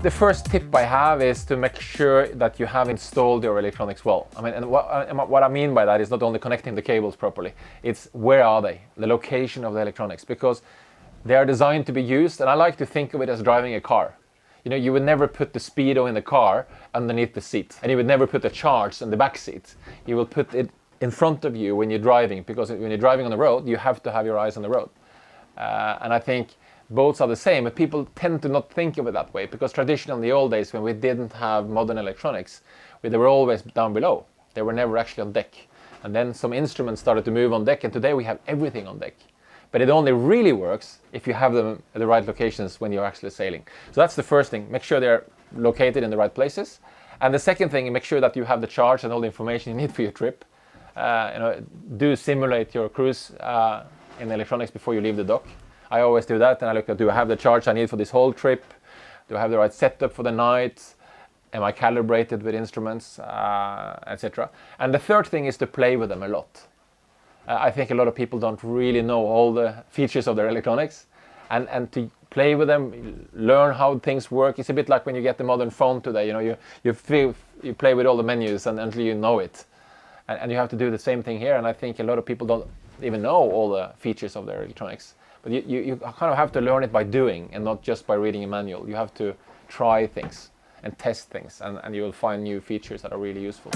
The first tip I have is to make sure that you have installed your electronics well. I mean, and what I mean by that is not only connecting the cables properly, it's where are they, the location of the electronics, because they are designed to be used, and I like to think of it as driving a car. You know, you would never put the speedo in the car underneath the seat, and you would never put the charge in the back seat. You will put it in front of you when you're driving, because when you're driving on the road, you have to have your eyes on the road. And I think boats are the same, but people tend to not think of it that way, because traditionally in the old days when we didn't have modern electronics, they were always down below. They were never actually on deck. And then some instruments started to move on deck, and today we have everything on deck. But it only really works if you have them at the right locations when you're actually sailing. So that's the first thing, make sure they're located in the right places. And the second thing, make sure that you have the charge and all the information you need for your trip. Do simulate your cruise in electronics before you leave the dock. I always do that, and I look at, do I have the charge I need for this whole trip? Do I have the right setup for the night? Am I calibrated with instruments, etc. And the third thing is to play with them a lot. I think a lot of people don't really know all the features of their electronics, and to play with them, learn how things work. It's a bit like when you get the modern phone today. You know, you play with all the menus and until you know it, and you have to do the same thing here. And I think a lot of people don't even know all the features of their electronics. But you kind of have to learn it by doing and not just by reading a manual. You have to try things and test things, and you will find new features that are really useful.